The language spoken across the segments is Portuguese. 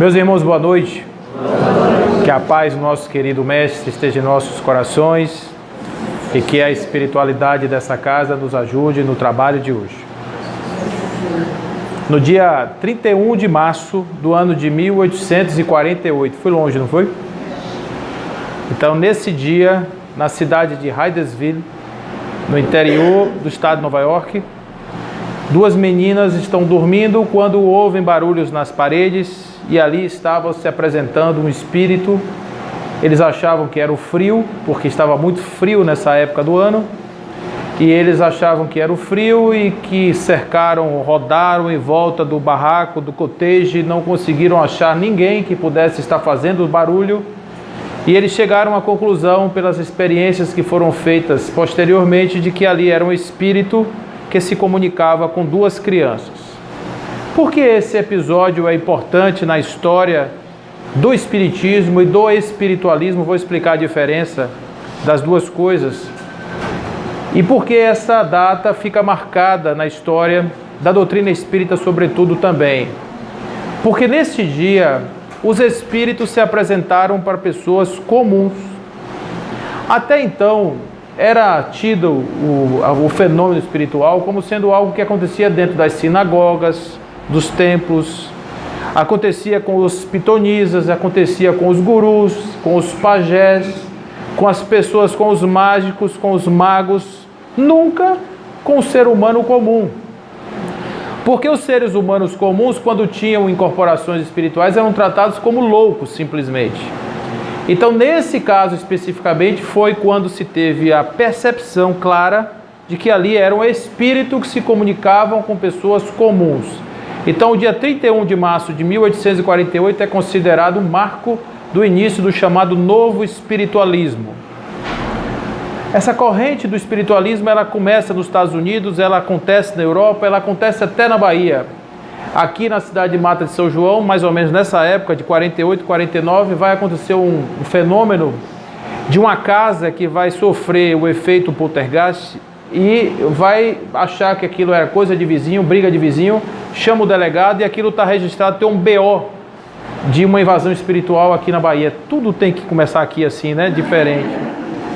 Meus irmãos, boa noite. Que a paz do nosso querido Mestre esteja em nossos corações e que a espiritualidade dessa casa nos ajude no trabalho de hoje. No dia 31 de março do ano de 1848, foi longe, não foi? Então, nesse dia, na cidade de Hydesville, no interior do estado de Nova York, duas meninas estão dormindo quando ouvem barulhos nas paredes e ali estava se apresentando um espírito. Eles achavam que era o frio, porque estava muito frio nessa época do ano, e eles achavam que era o frio e que cercaram, rodaram em volta do barraco, do cottage, e não conseguiram achar ninguém que pudesse estar fazendo barulho. E eles chegaram à conclusão, pelas experiências que foram feitas posteriormente, de que ali era um espírito que se comunicava com duas crianças. Por que esse episódio é importante na história do espiritismo e do espiritualismo? Vou explicar a diferença das duas coisas. E por que essa data fica marcada na história da doutrina espírita, sobretudo também? Porque neste dia, os espíritos se apresentaram para pessoas comuns. Até então, era tido o fenômeno espiritual como sendo algo que acontecia dentro das sinagogas, dos templos, acontecia com os pitonisas, acontecia com os gurus, com os pajés, com as pessoas, com os mágicos, com os magos, nunca com o ser humano comum. Porque os seres humanos comuns, quando tinham incorporações espirituais, eram tratados como loucos, simplesmente. Então, nesse caso especificamente, foi quando se teve a percepção clara de que ali era um espírito que se comunicavam com pessoas comuns. Então, o dia 31 de março de 1848 é considerado um marco do início do chamado Novo Espiritualismo. Essa corrente do espiritualismo, ela começa nos Estados Unidos, ela acontece na Europa, ela acontece até na Bahia. Aqui na cidade de Mata de São João, mais ou menos nessa época de 48, 49, vai acontecer um fenômeno de uma casa que vai sofrer o efeito poltergeist e vai achar que aquilo era coisa de vizinho, briga de vizinho, chama o delegado e aquilo está registrado, tem um BO de uma invasão espiritual aqui na Bahia. Tudo tem que começar aqui assim, né? Diferente.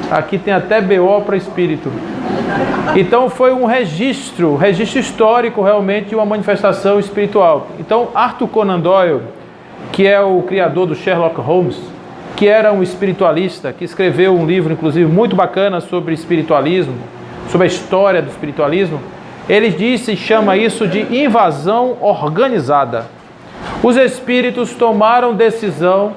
Aqui tem até BO para espírito. Então foi um registro histórico realmente de uma manifestação espiritual. Então Arthur Conan Doyle, que é o criador do Sherlock Holmes, que era um espiritualista, que escreveu um livro inclusive muito bacana sobre espiritualismo, sobre a história do espiritualismo, ele disse e chama isso de invasão organizada. Os espíritos tomaram decisão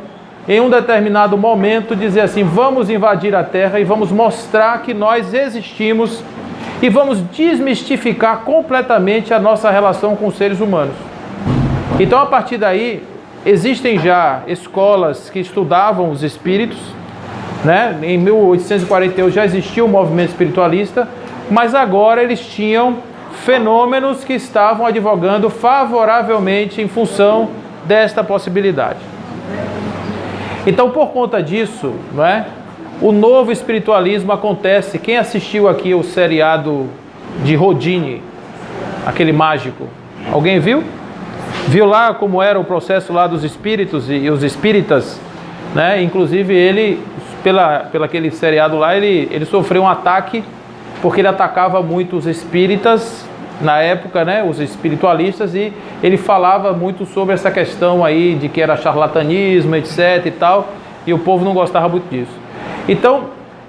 em um determinado momento, dizer assim: vamos invadir a Terra e vamos mostrar que nós existimos e vamos desmistificar completamente a nossa relação com os seres humanos. Então, a partir daí, existem já escolas que estudavam os espíritos, né? Em 1848 já existia o movimento espiritualista, mas agora eles tinham fenômenos que estavam advogando favoravelmente em função desta possibilidade. Então, por conta disso, não é? O novo espiritualismo acontece. Quem assistiu aqui o seriado de Houdini, aquele mágico? Alguém viu? Viu lá como era o processo lá dos espíritos e os espíritas, né? Inclusive ele, pela aquele seriado lá, ele sofreu um ataque porque ele atacava muito os espíritas na época, né? Os espiritualistas, e ele falava muito sobre essa questão aí de que era charlatanismo, etc e tal, e o povo não gostava muito disso. Então,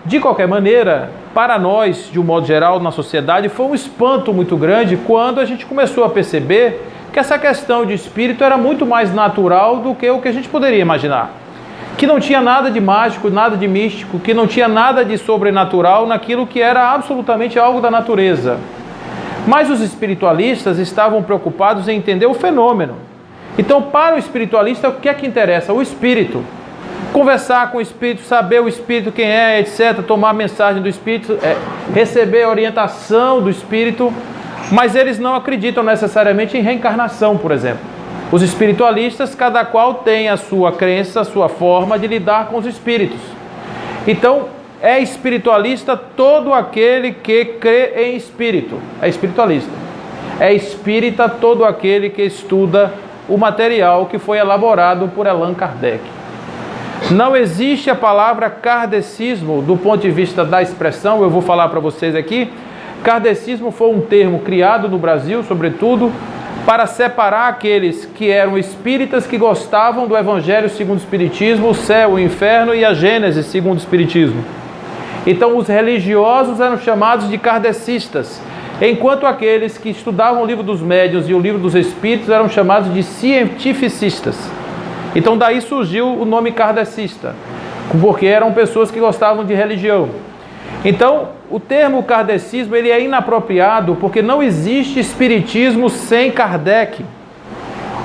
de qualquer maneira, para nós, de um modo geral, na sociedade, foi um espanto muito grande quando a gente começou a perceber que essa questão de espírito era muito mais natural do que o que a gente poderia imaginar. Que não tinha nada de mágico, nada de místico, que não tinha nada de sobrenatural naquilo que era absolutamente algo da natureza. Mas os espiritualistas estavam preocupados em entender o fenômeno. Então, para o espiritualista, o que é que interessa? O espírito. Conversar com o espírito, saber o espírito quem é, etc. Tomar a mensagem do espírito, receber a orientação do espírito. Mas eles não acreditam necessariamente em reencarnação, por exemplo. Os espiritualistas, cada qual tem a sua crença, a sua forma de lidar com os espíritos. Então, é espiritualista todo aquele que crê em espírito. É espiritualista. É espírita todo aquele que estuda o material que foi elaborado por Allan Kardec. Não existe a palavra kardecismo do ponto de vista da expressão, eu vou falar para vocês aqui. Kardecismo foi um termo criado no Brasil, sobretudo, para separar aqueles que eram espíritas que gostavam do Evangelho segundo o Espiritismo, o céu, o inferno e a Gênese segundo o Espiritismo. Então os religiosos eram chamados de kardecistas, enquanto aqueles que estudavam o livro dos médiuns e o livro dos espíritos eram chamados de cientificistas. Então daí surgiu o nome kardecista, porque eram pessoas que gostavam de religião. Então o termo kardecismo ele é inapropriado porque não existe espiritismo sem Kardec.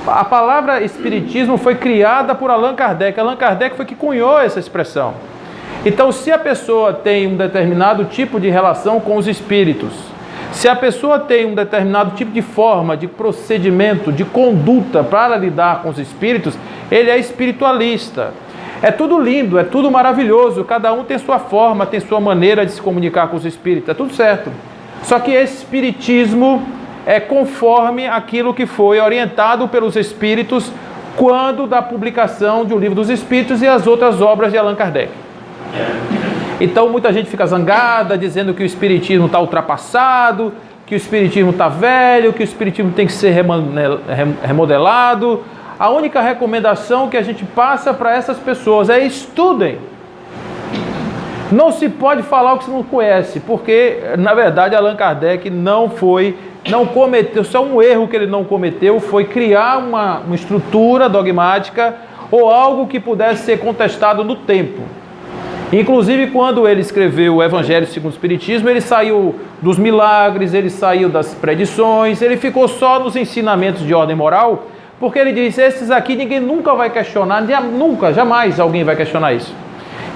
A palavra espiritismo foi criada por Allan Kardec. Allan Kardec foi que cunhou essa expressão. Então se a pessoa tem um determinado tipo de relação com os espíritos, se a pessoa tem um determinado tipo de forma, de procedimento, de conduta para lidar com os espíritos, ele é espiritualista. É tudo lindo, é tudo maravilhoso, cada um tem sua forma, tem sua maneira de se comunicar com os espíritos, é tudo certo. Só que esse espiritismo é conforme aquilo que foi orientado pelos espíritos quando da publicação de O Livro dos Espíritos e as outras obras de Allan Kardec. Então muita gente fica zangada, dizendo que o espiritismo está ultrapassado, que o espiritismo está velho, que o espiritismo tem que ser remodelado. A única recomendação que a gente passa para essas pessoas é estudem. Não se pode falar o que você não conhece, porque na verdade Allan Kardec não cometeu, só um erro que ele não cometeu foi criar uma estrutura dogmática ou algo que pudesse ser contestado no tempo. Inclusive, quando ele escreveu o Evangelho segundo o Espiritismo, ele saiu dos milagres, ele saiu das predições, ele ficou só nos ensinamentos de ordem moral, porque ele disse, esses aqui ninguém nunca vai questionar, nunca, jamais alguém vai questionar isso.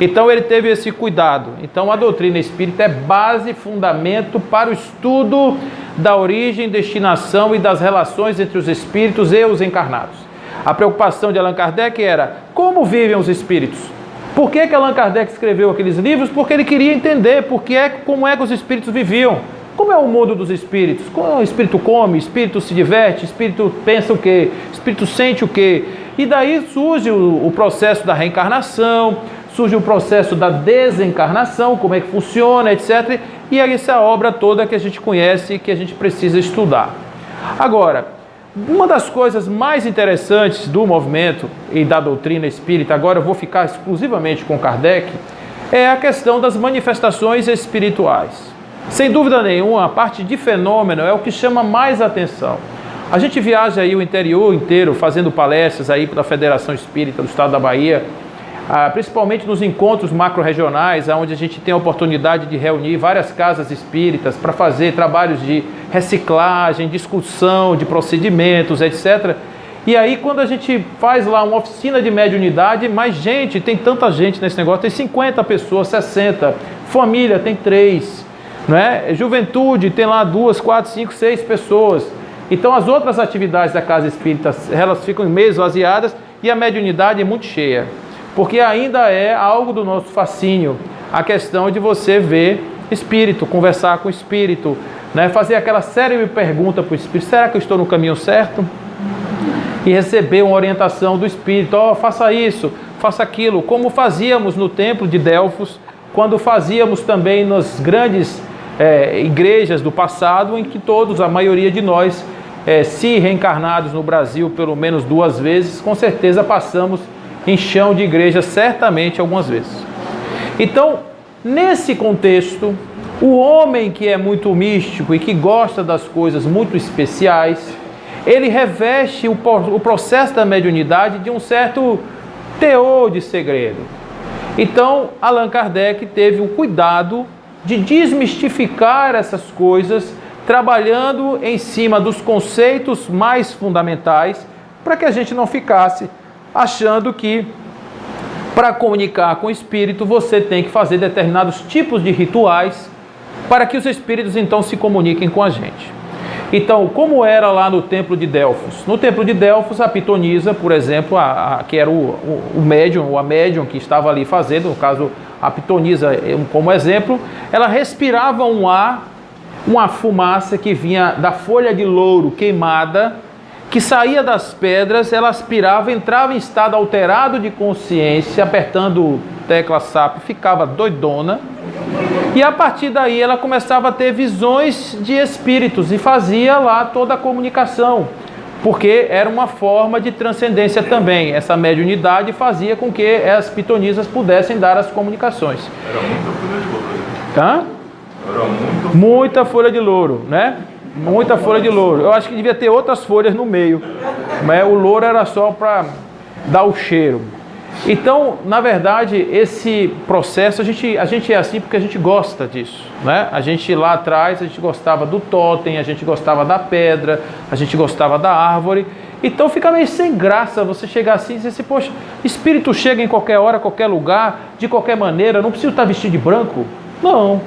Então ele teve esse cuidado. Então a doutrina espírita é base, fundamento para o estudo da origem, destinação e das relações entre os espíritos e os encarnados. A preocupação de Allan Kardec era, como vivem os espíritos? Por que Allan Kardec escreveu aqueles livros? Porque ele queria entender como é que os espíritos viviam. Como é o mundo dos espíritos? Como o espírito come, o espírito se diverte, o espírito pensa o quê? O espírito sente o quê? E daí surge o processo da reencarnação, surge o processo da desencarnação, como é que funciona, etc. E aí essa obra toda que a gente conhece e que a gente precisa estudar. Agora, uma das coisas mais interessantes do movimento e da doutrina espírita, agora eu vou ficar exclusivamente com Kardec, é a questão das manifestações espirituais. Sem dúvida nenhuma, a parte de fenômeno é o que chama mais atenção. A gente viaja aí o interior inteiro fazendo palestras aí pela Federação Espírita do Estado da Bahia, principalmente nos encontros macro-regionais, onde a gente tem a oportunidade de reunir várias casas espíritas para fazer trabalhos de reciclagem, discussão de procedimentos, etc. E aí quando a gente faz lá uma oficina de mediunidade, mais gente, tem tanta gente nesse negócio, tem 50 pessoas, 60, família tem 3, não é? Juventude tem lá 2, 4, 5, 6 pessoas. Então as outras atividades da casa espírita, elas ficam meio esvaziadas e a mediunidade é muito cheia. Porque ainda é algo do nosso fascínio, a questão de você ver espírito, conversar com o espírito, né? Fazer aquela série de perguntas para o espírito, será que eu estou no caminho certo? E receber uma orientação do espírito, faça isso, faça aquilo, como fazíamos no templo de Delfos, quando fazíamos também nas grandes igrejas do passado, em que todos, a maioria de nós, se reencarnados no Brasil pelo menos 2 vezes, com certeza passamos em chão de igreja, certamente algumas vezes. Então, nesse contexto, o homem que é muito místico e que gosta das coisas muito especiais, ele reveste o processo da mediunidade de um certo teor de segredo. Então, Allan Kardec teve o cuidado de desmistificar essas coisas, trabalhando em cima dos conceitos mais fundamentais, para que a gente não ficasse achando que para comunicar com o espírito você tem que fazer determinados tipos de rituais para que os espíritos então se comuniquem com a gente. Então, como era lá no templo de Delfos? No templo de Delfos, a pitonisa, por exemplo, que era o médium, ou a médium que estava ali fazendo, no caso a pitonisa como exemplo, ela respirava um ar, uma fumaça que vinha da folha de louro queimada, que saía das pedras, ela aspirava, entrava em estado alterado de consciência, apertando tecla SAP, ficava doidona, e a partir daí ela começava a ter visões de espíritos e fazia lá toda a comunicação, porque era uma forma de transcendência também. Essa mediunidade fazia com que as pitonisas pudessem dar as comunicações. Era muita folha de louro. Hã? Era muita folha de louro, né? Muita folha de louro. Eu acho que devia ter outras folhas no meio, mas o louro era só para dar o cheiro. Então, na verdade, esse processo, a gente é assim porque a gente gosta disso, né? A gente lá atrás, a gente gostava do totem, a gente gostava da pedra, a gente gostava da árvore. Então fica meio sem graça você chegar assim e dizer assim, poxa, espírito chega em qualquer hora, qualquer lugar, de qualquer maneira, não preciso estar vestido de branco? Não.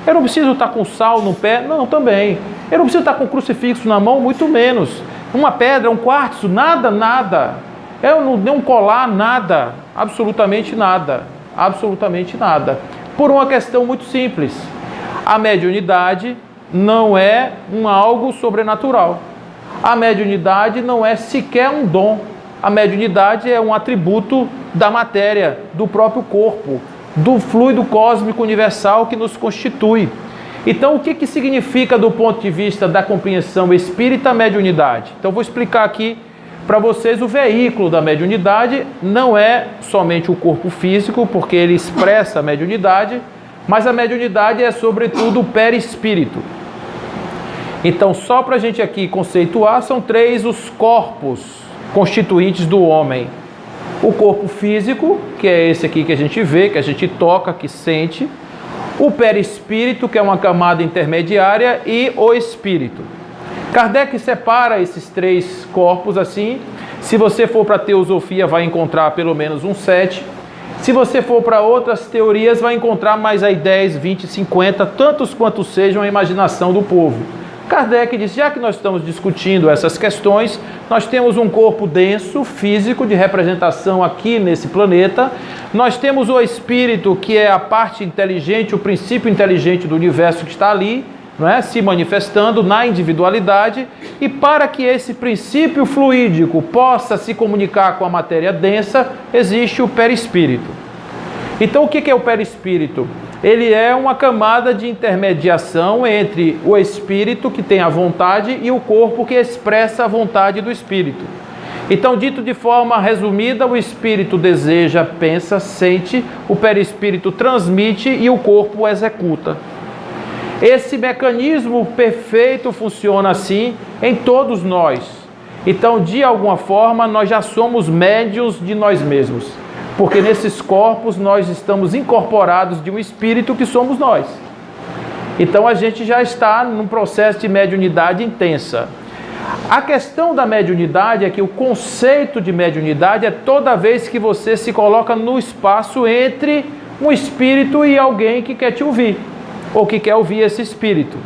Eu não preciso estar com sal no pé? Não, também. Eu não preciso estar com crucifixo na mão? Muito menos. Uma pedra, um quartzo? Nada, nada. Eu não dei um colar? Nada. Absolutamente nada. Absolutamente nada. Por uma questão muito simples. A mediunidade não é algo sobrenatural. A mediunidade não é sequer um dom. A mediunidade é um atributo da matéria, do próprio corpo, do fluido cósmico universal que nos constitui. Então, o que significa do ponto de vista da compreensão espírita a mediunidade? Então, vou explicar aqui para vocês o veículo da mediunidade. Não é somente o corpo físico, porque ele expressa a mediunidade, mas a mediunidade é, sobretudo, o perispírito. Então, só para a gente aqui conceituar, são 3 os corpos constituintes do homem. O corpo físico, que é esse aqui que a gente vê, que a gente toca, que sente. O perispírito, que é uma camada intermediária, e o espírito. Kardec separa esses 3 corpos assim. Se você for para a teosofia, vai encontrar pelo menos uns 7. Se você for para outras teorias, vai encontrar mais aí 10, 20, 50, tantos quantos sejam a imaginação do povo. Kardec disse, já que nós estamos discutindo essas questões, nós temos um corpo denso, físico, de representação aqui nesse planeta. Nós temos o espírito, que é a parte inteligente, o princípio inteligente do universo que está ali, não é? Se manifestando na individualidade. E para que esse princípio fluídico possa se comunicar com a matéria densa, existe o perispírito. Então, o que é o perispírito? Ele é uma camada de intermediação entre o espírito, que tem a vontade, e o corpo, que expressa a vontade do espírito. Então, dito de forma resumida, o espírito deseja, pensa, sente, o perispírito transmite e o corpo executa. Esse mecanismo perfeito funciona assim em todos nós. Então, de alguma forma, nós já somos médiuns de nós mesmos. Porque nesses corpos nós estamos incorporados de um espírito que somos nós. Então a gente já está num processo de mediunidade intensa. A questão da mediunidade é que o conceito de mediunidade é toda vez que você se coloca no espaço entre um espírito e alguém que quer te ouvir, ou que quer ouvir esse espírito.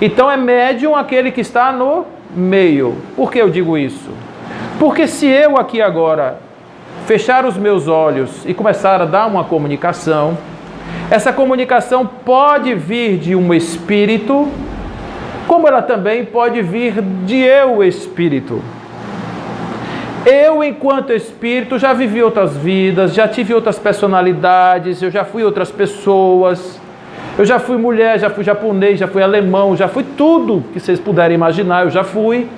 Então é médium aquele que está no meio. Por que eu digo isso? Porque se eu aqui agora fechar os meus olhos e começar a dar uma comunicação, essa comunicação pode vir de um espírito, como ela também pode vir de eu, espírito. Eu, enquanto espírito, já vivi outras vidas, já tive outras personalidades, eu já fui outras pessoas, eu já fui mulher, já fui japonês, já fui alemão, já fui tudo que vocês puderem imaginar, eu já fui.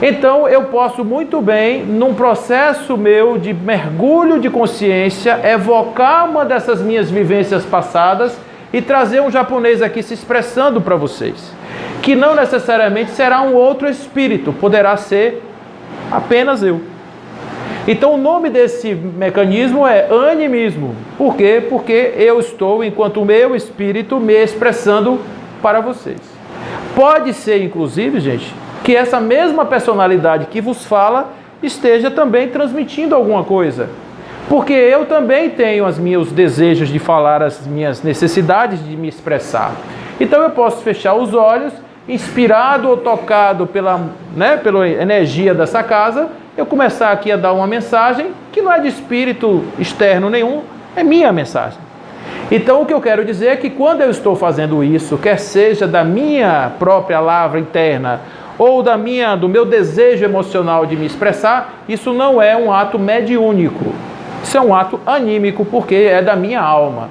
Então, eu posso muito bem, num processo meu de mergulho de consciência, evocar uma dessas minhas vivências passadas e trazer um japonês aqui se expressando para vocês. Que não necessariamente será um outro espírito, poderá ser apenas eu. Então, o nome desse mecanismo é animismo. Por quê? Porque eu estou, enquanto o meu espírito, me expressando para vocês. Pode ser, inclusive, gente, que essa mesma personalidade que vos fala esteja também transmitindo alguma coisa. Porque eu também tenho os meus desejos de falar, as minhas necessidades de me expressar. Então eu posso fechar os olhos, inspirado ou tocado pela energia dessa casa, eu começar aqui a dar uma mensagem que não é de espírito externo nenhum, é minha mensagem. Então o que eu quero dizer é que quando eu estou fazendo isso, quer seja da minha própria lavra interna, ou do meu desejo emocional de me expressar, isso não é um ato mediúnico. Isso é um ato anímico, porque é da minha alma.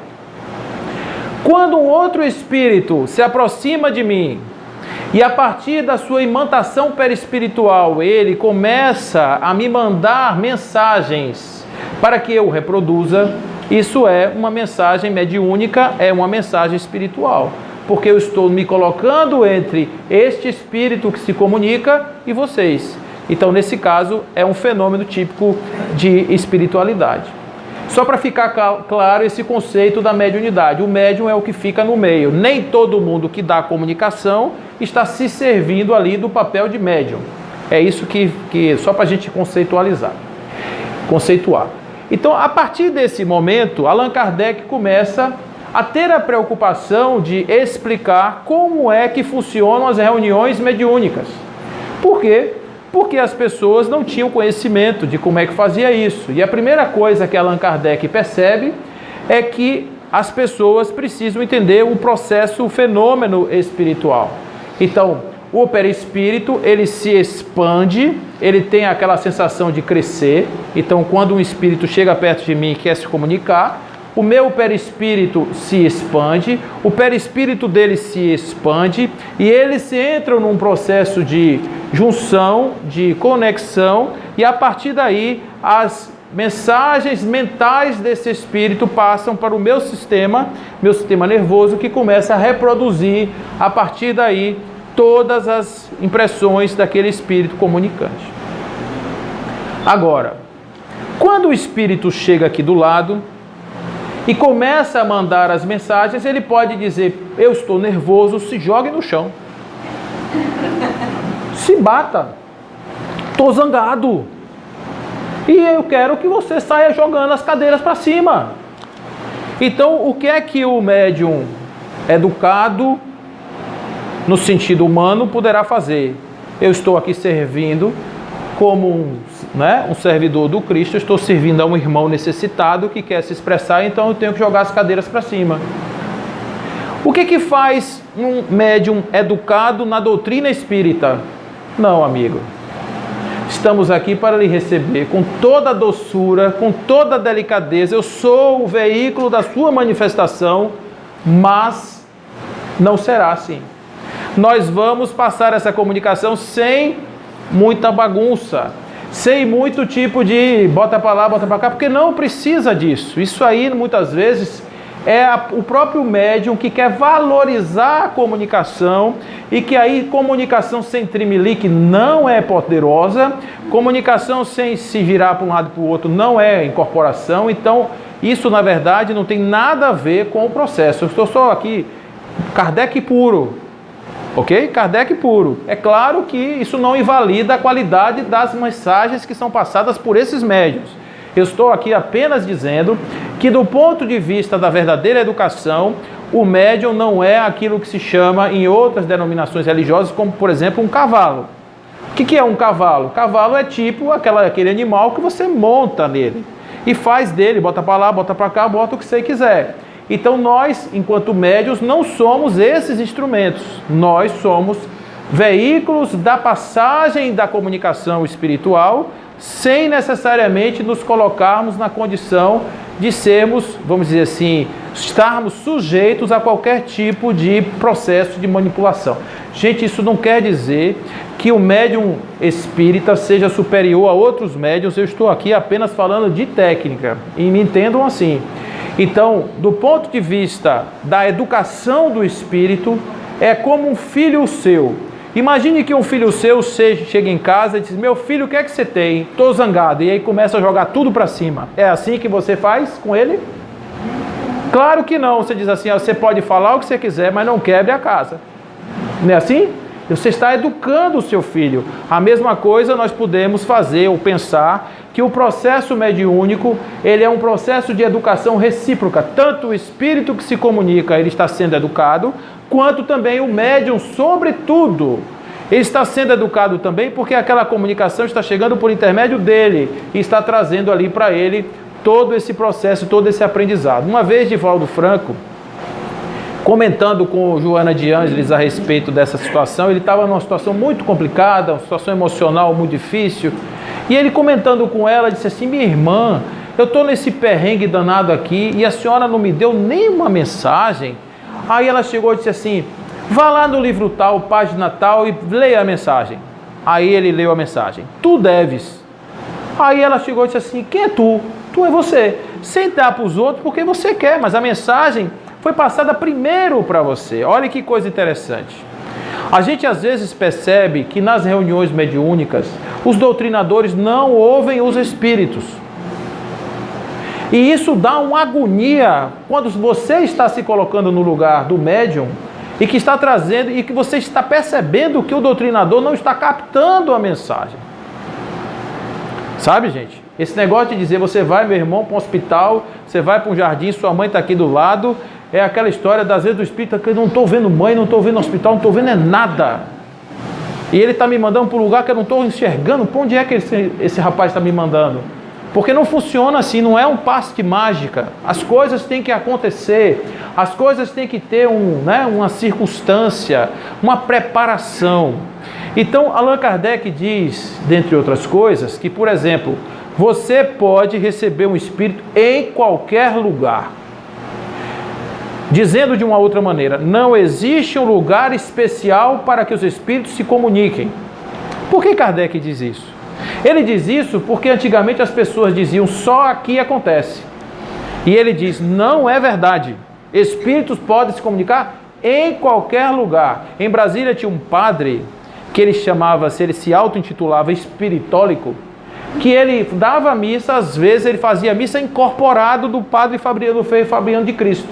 Quando um outro espírito se aproxima de mim, e a partir da sua imantação perispiritual, ele começa a me mandar mensagens para que eu reproduza, isso é uma mensagem mediúnica, é uma mensagem espiritual. Porque eu estou me colocando entre este espírito que se comunica e vocês. Então, nesse caso, é um fenômeno típico de espiritualidade. Só para ficar claro esse conceito da mediunidade. O médium é o que fica no meio. Nem todo mundo que dá comunicação está se servindo ali do papel de médium. É isso que só para a gente conceituar. Então, a partir desse momento, Allan Kardec começa a ter a preocupação de explicar como é que funcionam as reuniões mediúnicas. Por quê? Porque as pessoas não tinham conhecimento de como é que fazia isso. E a primeira coisa que Allan Kardec percebe é que as pessoas precisam entender o processo, o fenômeno espiritual. Então, o perispírito, ele se expande, ele tem aquela sensação de crescer. Então, quando um espírito chega perto de mim e quer se comunicar, o meu perispírito se expande, o perispírito dele se expande e eles entram num processo de junção, de conexão, e a partir daí as mensagens mentais desse espírito passam para o meu sistema nervoso, que começa a reproduzir a partir daí todas as impressões daquele espírito comunicante. Agora, quando o espírito chega aqui do lado e começa a mandar as mensagens, ele pode dizer: eu estou nervoso, se jogue no chão. Se bata. Estou zangado. E eu quero que você saia jogando as cadeiras para cima. Então, o que é que o médium educado, no sentido humano, poderá fazer? Eu estou aqui servindo como um servidor do Cristo, estou servindo a um irmão necessitado que quer se expressar, então eu tenho que jogar as cadeiras para cima. O que faz um médium educado na doutrina espírita? Não, amigo. Estamos aqui para lhe receber com toda a doçura, com toda a delicadeza. Eu sou o veículo da sua manifestação, mas não será assim. Nós vamos passar essa comunicação sem muita bagunça, sem muito tipo de bota para lá, bota para cá, porque não precisa disso. Isso aí, muitas vezes, é o próprio médium que quer valorizar a comunicação, e que aí comunicação sem trimelique não é poderosa, comunicação sem se virar para um lado e para o outro não é incorporação. Então, isso, na verdade, não tem nada a ver com o processo. Eu estou só aqui, Kardec puro. Ok? Kardec puro. É claro que isso não invalida a qualidade das mensagens que são passadas por esses médiuns. Eu estou aqui apenas dizendo que, do ponto de vista da verdadeira educação, o médium não é aquilo que se chama em outras denominações religiosas, como, por exemplo, um cavalo. O que é um cavalo? Cavalo é tipo aquele animal que você monta nele e faz dele, bota para lá, bota para cá, bota o que você quiser. Então nós, enquanto médiuns, não somos esses instrumentos. Nós somos veículos da passagem da comunicação espiritual, sem necessariamente nos colocarmos na condição de sermos, vamos dizer assim, estarmos sujeitos a qualquer tipo de processo de manipulação. Gente, isso não quer dizer que o médium espírita seja superior a outros médiuns. Eu estou aqui apenas falando de técnica, e me entendam assim. Então, do ponto de vista da educação do espírito, é como um filho seu. Imagine que um filho seu chega em casa e diz: meu filho, o que é que você tem? Estou zangado. E aí começa a jogar tudo para cima. É assim que você faz com ele? Claro que não. Você diz assim: você pode falar o que você quiser, mas não quebre a casa. Não é assim? Você está educando o seu filho. A mesma coisa nós podemos fazer ou pensar que o processo mediúnico, ele é um processo de educação recíproca. Tanto o espírito que se comunica, ele está sendo educado, quanto também o médium, sobretudo. Ele está sendo educado também porque aquela comunicação está chegando por intermédio dele e está trazendo ali para ele todo esse processo, todo esse aprendizado. Uma vez, Divaldo Franco comentando com Joana de Ângeles a respeito dessa situação. Ele estava numa situação muito complicada, uma situação emocional muito difícil. E ele comentando com ela, disse assim: minha irmã, eu estou nesse perrengue danado aqui e a senhora não me deu nenhuma mensagem. Aí ela chegou e disse assim: vá lá no livro tal, página tal, e leia a mensagem. Aí ele leu a mensagem: tu deves. Aí ela chegou e disse assim: quem é tu? Tu é você. Sem dar para os outros porque você quer, mas a mensagem foi passada primeiro para você. Olha que coisa interessante. A gente às vezes percebe que nas reuniões mediúnicas, os doutrinadores não ouvem os espíritos. E isso dá uma agonia quando você está se colocando no lugar do médium e que está trazendo, e que você está percebendo que o doutrinador não está captando a mensagem. Sabe, gente? Esse negócio de dizer, você vai, meu irmão, para um hospital, você vai para um jardim, sua mãe está aqui do lado, é aquela história das vezes do espírito que eu não estou vendo mãe, não estou vendo hospital, não estou vendo nada. E ele está me mandando para um lugar que eu não estou enxergando. Para onde é que esse rapaz está me mandando? Porque não funciona assim, não é um passe de mágica. As coisas têm que acontecer, as coisas têm que ter uma circunstância, uma preparação. Então, Allan Kardec diz, dentre outras coisas, que, por exemplo, você pode receber um espírito em qualquer lugar. Dizendo de uma outra maneira, não existe um lugar especial para que os espíritos se comuniquem. Por que Kardec diz isso? Ele diz isso porque antigamente as pessoas diziam, só aqui acontece. E ele diz, não é verdade. Espíritos podem se comunicar em qualquer lugar. Em Brasília tinha um padre que ele se auto-intitulava espiritólico, que ele dava missa, às vezes ele fazia missa incorporado do padre Fabiano de Cristo.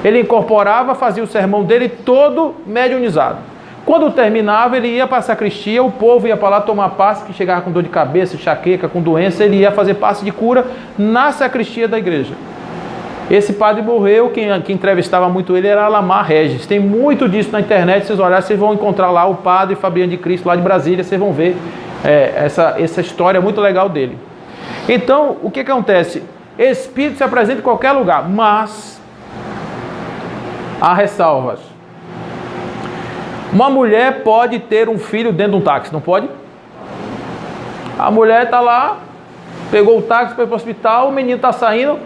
Ele incorporava, fazia o sermão dele todo mediunizado. Quando terminava, ele ia para a sacristia, o povo ia para lá tomar passe, que chegava com dor de cabeça, enxaqueca, com doença, ele ia fazer passe de cura na sacristia da igreja. Esse padre morreu, quem entrevistava muito ele era Lamar Regis. Tem muito disso na internet, se vocês olharem, vocês vão encontrar lá o padre Fabiano de Cristo, lá de Brasília, vocês vão ver essa história muito legal dele. Então, o que acontece? Espírito se apresenta em qualquer lugar, mas há ressalvas. Uma mulher pode ter um filho dentro de um táxi, não pode? A mulher está lá, pegou o táxi, foi para o hospital, o menino está saindo,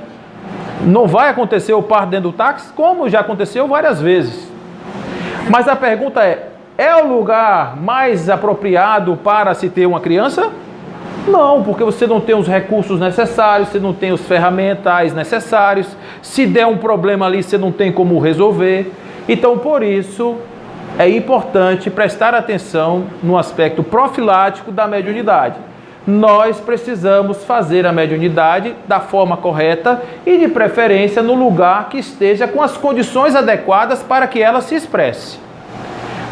não vai acontecer o parto dentro do táxi, como já aconteceu várias vezes. Mas a pergunta é o lugar mais apropriado para se ter uma criança? Não, porque você não tem os recursos necessários, você não tem os ferramentais necessários, se der um problema ali, você não tem como resolver. Então, por isso, é importante prestar atenção no aspecto profilático da mediunidade. Nós precisamos fazer a mediunidade da forma correta e, de preferência, no lugar que esteja com as condições adequadas para que ela se expresse.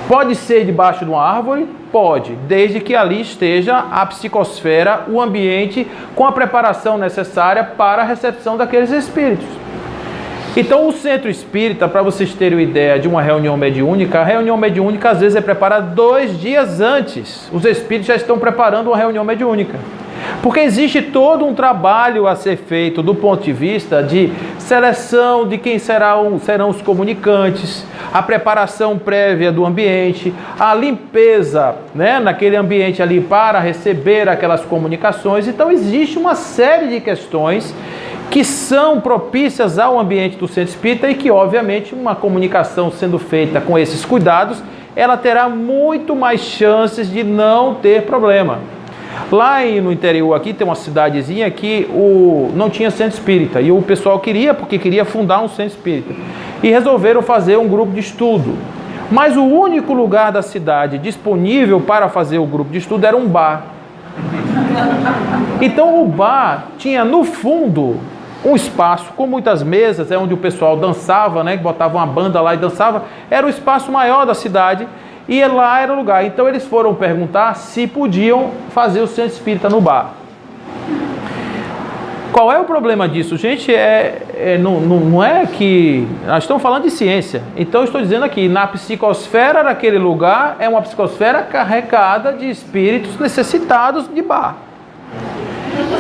Pode ser debaixo de uma árvore? Pode, desde que ali esteja a psicosfera, o ambiente, com a preparação necessária para a recepção daqueles espíritos. Então, o centro espírita, para vocês terem uma ideia de uma reunião mediúnica, a reunião mediúnica às vezes é preparada 2 dias antes. Os espíritos já estão preparando uma reunião mediúnica. Porque existe todo um trabalho a ser feito do ponto de vista de seleção de quem serão os comunicantes, a preparação prévia do ambiente, a limpeza, naquele ambiente ali para receber aquelas comunicações. Então, existe uma série de questões que são propícias ao ambiente do centro espírita e que, obviamente, uma comunicação sendo feita com esses cuidados, ela terá muito mais chances de não ter problema. Lá no interior aqui tem uma cidadezinha que não tinha centro espírita e o pessoal queria fundar um centro espírita e resolveram fazer um grupo de estudo. Mas o único lugar da cidade disponível para fazer o grupo de estudo era um bar. Então o bar tinha no fundo um espaço com muitas mesas, onde o pessoal dançava, botava uma banda lá e dançava, era o espaço maior da cidade e lá era o lugar. Então eles foram perguntar se podiam fazer o centro espírita no bar. Qual é o problema disso? Gente, não é que... Nós estamos falando de ciência. Então eu estou dizendo aqui, na psicosfera daquele lugar é uma psicosfera carregada de espíritos necessitados de bar.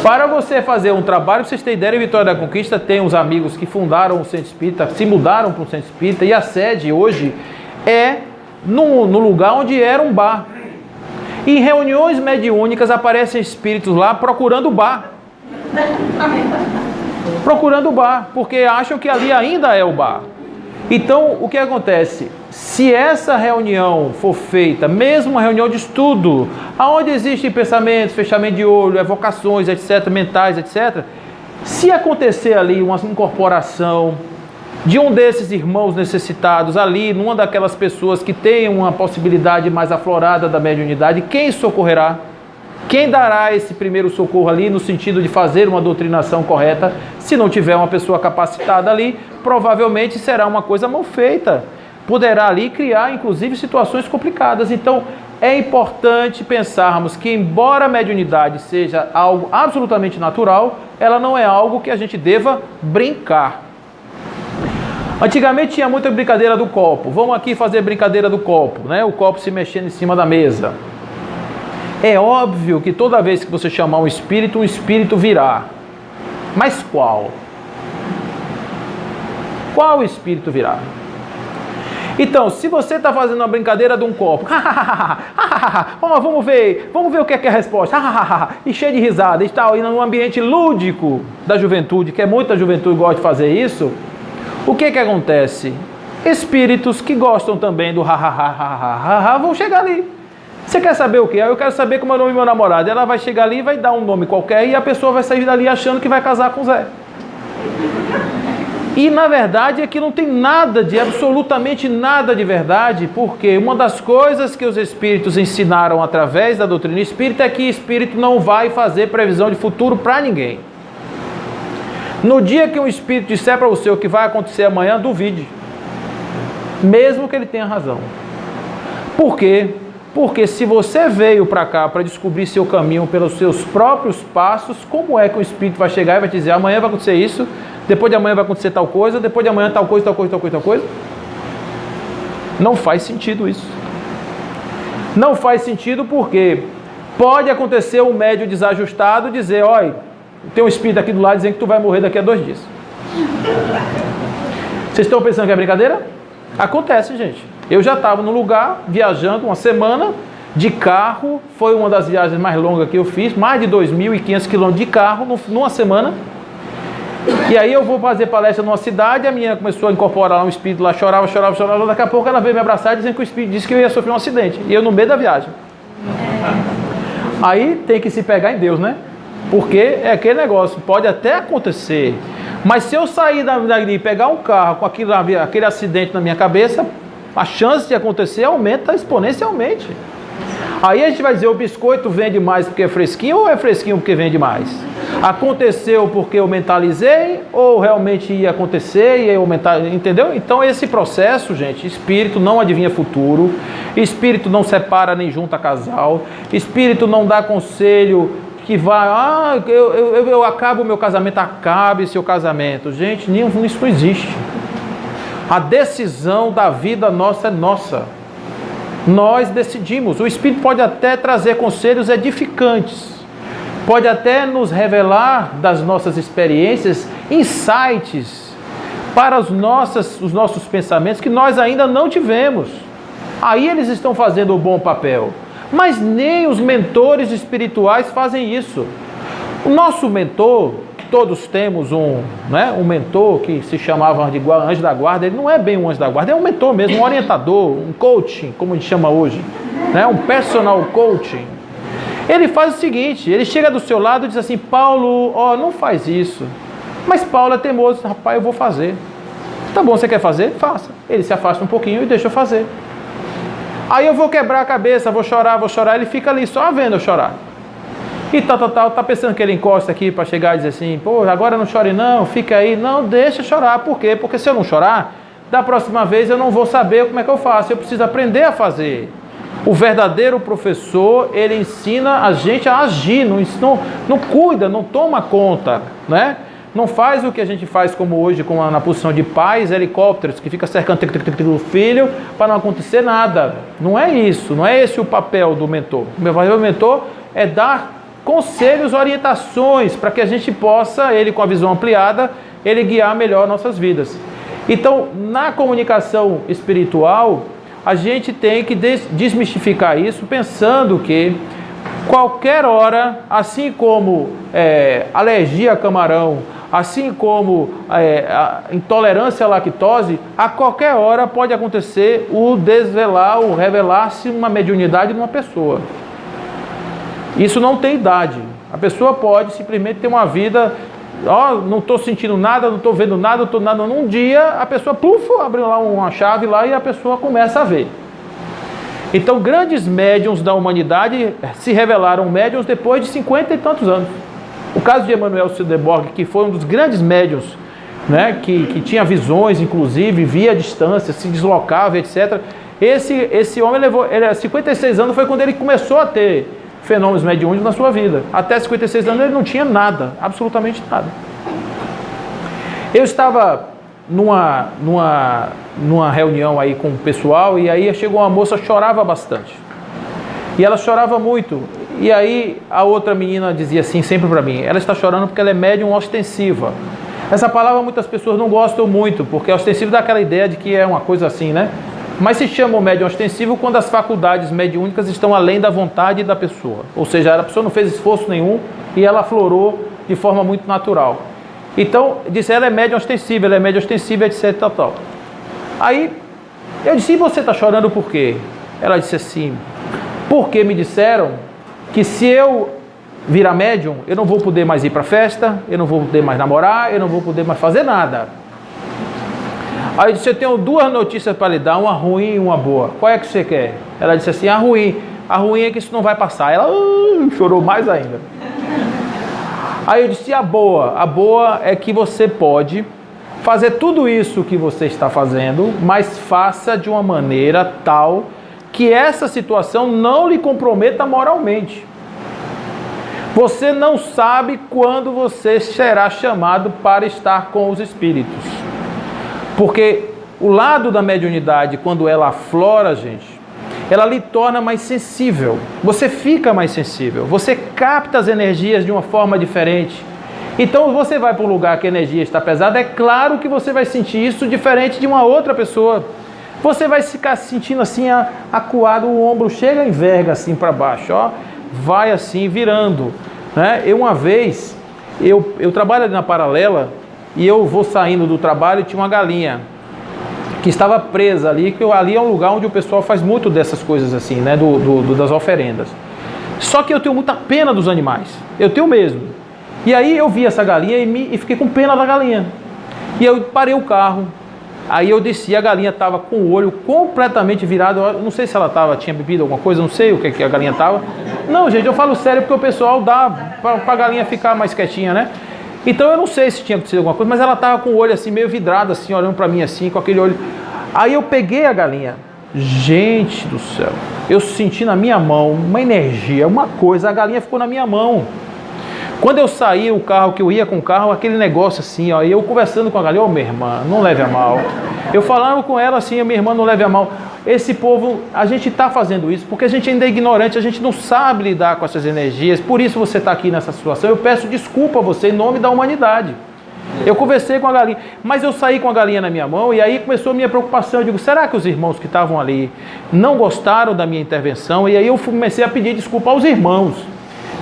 Para você fazer um trabalho, pra vocês terem ideia, em Vitória da Conquista tem uns amigos que fundaram o Centro Espírita, se mudaram para o Centro Espírita, e a sede hoje é no lugar onde era um bar. Em reuniões mediúnicas aparecem espíritos lá procurando o bar. Procurando o bar, porque acham que ali ainda é o bar. Então, o que acontece? Se essa reunião for feita, mesmo uma reunião de estudo, onde existem pensamentos, fechamento de olho, evocações, etc., mentais, etc., se acontecer ali uma incorporação de um desses irmãos necessitados ali, numa daquelas pessoas que tem uma possibilidade mais aflorada da mediunidade, quem socorrerá? Quem dará esse primeiro socorro ali no sentido de fazer uma doutrinação correta? Se não tiver uma pessoa capacitada ali, provavelmente será uma coisa mal feita. Poderá ali criar, inclusive, situações complicadas. Então, é importante pensarmos que, embora a mediunidade seja algo absolutamente natural, ela não é algo que a gente deva brincar. Antigamente tinha muita brincadeira do copo. Vamos aqui fazer brincadeira do copo, né? O copo se mexendo em cima da mesa. É óbvio que toda vez que você chamar um espírito virá. Mas qual? Qual espírito virá? Então, se você está fazendo uma brincadeira de um copo, vamos ver o que é a resposta, e cheio de risada, e tal, e num ambiente lúdico da juventude, que é muita juventude gosta de fazer isso, o que acontece? Espíritos que gostam também do vão chegar ali. Você quer saber o que? Eu quero saber como é o nome do meu namorado. Ela vai chegar ali e vai dar um nome qualquer e a pessoa vai sair dali achando que vai casar com o Zé. E na verdade aqui não tem nada de, absolutamente nada de verdade, porque uma das coisas que os espíritos ensinaram através da doutrina espírita é que espírito não vai fazer previsão de futuro para ninguém. No dia que um espírito disser para você o que vai acontecer amanhã, duvide. Mesmo que ele tenha razão. Por quê? Porque se você veio para cá para descobrir seu caminho pelos seus próprios passos, como é que o espírito vai chegar e vai te dizer amanhã vai acontecer isso, depois de amanhã vai acontecer tal coisa, depois de amanhã tal coisa, tal coisa, tal coisa, tal coisa? Não faz sentido isso. Não faz sentido porque pode acontecer um médium desajustado dizer, olha, tem um espírito aqui do lado dizendo que tu vai morrer daqui a 2 dias. Vocês estão pensando que é brincadeira? Acontece, gente. Eu já estava no lugar, viajando uma semana de carro, foi uma das viagens mais longas que eu fiz, mais de 2.500 quilômetros de carro numa semana. E aí eu vou fazer palestra numa cidade, a menina começou a incorporar lá um espírito lá, chorava, daqui a pouco ela veio me abraçar dizendo que o espírito disse que eu ia sofrer um acidente, e eu no meio da viagem. Aí tem que se pegar em Deus, né? Porque é aquele negócio, pode até acontecer, mas se eu sair dali e pegar um carro com aquele acidente na minha cabeça, a chance de acontecer aumenta exponencialmente. Aí a gente vai dizer, o biscoito vende mais porque é fresquinho ou é fresquinho porque vende mais? Aconteceu porque eu mentalizei ou realmente ia acontecer e eu entendeu? Então esse processo, gente, espírito não adivinha futuro, espírito não separa nem junta casal, espírito não dá conselho que vai, eu acabo o meu casamento, acabe seu casamento. Gente, isso não existe. A decisão da vida nossa é nossa. Nós decidimos. O Espírito pode até trazer conselhos edificantes, pode até nos revelar das nossas experiências, insights para os nossos pensamentos que nós ainda não tivemos. Aí eles estão fazendo o bom papel. Mas nem os mentores espirituais fazem isso. O nosso mentor, todos temos um mentor que se chamava de anjo da guarda. Ele não é bem um anjo da guarda, é um mentor mesmo, um orientador, um coaching, como a gente chama hoje, né? Um personal coaching. Ele faz o seguinte, ele chega do seu lado e diz assim, Paulo, não faz isso. Mas Paulo é teimoso, rapaz, eu vou fazer. Tá bom, você quer fazer? Faça. Ele se afasta um pouquinho e deixa eu fazer. Aí eu vou quebrar a cabeça, vou chorar, ele fica ali só vendo eu chorar. E tá pensando que ele encosta aqui para chegar e dizer assim, pô, agora não chore não, fica aí. Não, deixa chorar. Por quê? Porque se eu não chorar, da próxima vez eu não vou saber como é que eu faço. Eu preciso aprender a fazer. O verdadeiro professor, ele ensina a gente a agir, não cuida, não toma conta, né? Não faz o que a gente faz como hoje, na posição de pais, helicópteros, que fica cercando o filho para não acontecer nada. Não é isso, não é esse o papel do mentor. O meu papel do mentor é dar conselhos, orientações, para que a gente possa, ele com a visão ampliada, ele guiar melhor nossas vidas. Então, na comunicação espiritual, a gente tem que desmistificar isso, pensando que qualquer hora, assim como alergia a camarão, assim como a intolerância à lactose, a qualquer hora pode acontecer o revelar-se uma mediunidade de uma pessoa. Isso não tem idade. A pessoa pode simplesmente ter uma vida, não estou sentindo nada, não estou vendo nada, não estou nada. Num dia, a pessoa, abre lá uma chave lá e a pessoa começa a ver. Então, grandes médiuns da humanidade se revelaram médiuns depois de 50 e tantos anos. O caso de Emanuel Swedenborg, que foi um dos grandes médiuns, né, que tinha visões, inclusive, via a distância, se deslocava, etc. Esse homem levou, 56 anos foi quando ele começou a ter fenômenos mediúnicos na sua vida. Até 56 anos ele não tinha nada, absolutamente nada. Eu estava numa reunião aí com o pessoal, e aí chegou uma moça, chorava bastante. E ela chorava muito. E aí a outra menina dizia assim sempre para mim, ela está chorando porque ela é médium ostensiva. Essa palavra muitas pessoas não gostam muito, porque ostensivo dá aquela ideia de que é uma coisa assim, né? Mas se chama o médium ostensivo quando as faculdades mediúnicas estão além da vontade da pessoa. Ou seja, a pessoa não fez esforço nenhum e ela aflorou de forma muito natural. Então, disse, ela é médium ostensiva, etc, tal. Aí, eu disse, e você está chorando por quê? Ela disse assim, porque me disseram que se eu virar médium, eu não vou poder mais ir para festa, eu não vou poder mais namorar, eu não vou poder mais fazer nada. Aí eu disse, eu tenho duas notícias para lhe dar, uma ruim e uma boa. Qual é que você quer? Ela disse assim, a ruim é que isso não vai passar. Ela chorou mais ainda. Aí eu disse, a boa é que você pode fazer tudo isso que você está fazendo, mas faça de uma maneira tal que essa situação não lhe comprometa moralmente. Você não sabe quando você será chamado para estar com os espíritos. Porque o lado da mediunidade, quando ela aflora, gente, ela lhe torna mais sensível. Você fica mais sensível. Você capta as energias de uma forma diferente. Então, você vai para um lugar que a energia está pesada, é claro que você vai sentir isso diferente de uma outra pessoa. Você vai ficar se sentindo assim, acuado, o ombro chega e enverga assim para baixo, ó, vai assim virando, né? Uma vez, eu trabalho ali na Paralela, e eu vou saindo do trabalho e tinha uma galinha que estava presa ali, que ali é um lugar onde o pessoal faz muito dessas coisas assim, né, das oferendas. Só que eu tenho muita pena dos animais, eu tenho mesmo. E aí eu vi essa galinha e fiquei com pena da galinha. E eu parei o carro, aí eu desci, a galinha estava com o olho completamente virado, eu não sei se ela tinha bebido alguma coisa, não sei o que a galinha estava. Não, gente, eu falo sério porque o pessoal dá para a galinha ficar mais quietinha, né? Então eu não sei se tinha acontecido alguma coisa, mas ela estava com o olho assim, meio vidrado assim, olhando para mim assim, com aquele olho. Aí eu peguei a galinha. Gente do céu, eu senti na minha mão uma energia, uma coisa, a galinha ficou na minha mão. Quando eu saí o carro, que eu ia com o carro, aquele negócio assim, ó, e eu conversando com a galinha, minha irmã, não leve a mal. Eu falando com ela assim, minha irmã, não leve a mal. Esse povo, a gente está fazendo isso porque a gente ainda é ignorante, a gente não sabe lidar com essas energias, por isso você está aqui nessa situação. Eu peço desculpa a você em nome da humanidade. Eu conversei com a galinha, mas eu saí com a galinha na minha mão e aí começou a minha preocupação. Eu digo, será que os irmãos que estavam ali não gostaram da minha intervenção? E aí eu comecei a pedir desculpa aos irmãos,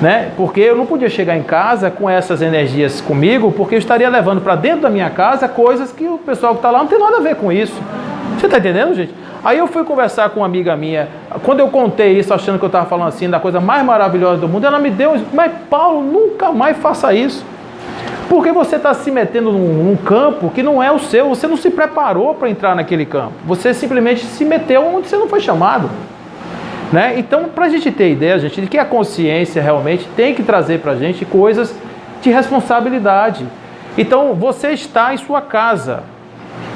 né? Porque eu não podia chegar em casa com essas energias comigo, porque eu estaria levando para dentro da minha casa coisas que o pessoal que está lá não tem nada a ver com isso. Você está entendendo, gente? Aí eu fui conversar com uma amiga minha, quando eu contei isso, achando que eu estava falando assim, da coisa mais maravilhosa do mundo, ela me deu, mas Paulo, nunca mais faça isso. Porque você está se metendo num campo que não é o seu, você não se preparou para entrar naquele campo. Você simplesmente se meteu onde você não foi chamado. Né? Então, para a gente ter ideia, gente, de que a consciência realmente tem que trazer para a gente coisas de responsabilidade. Então, você está em sua casa.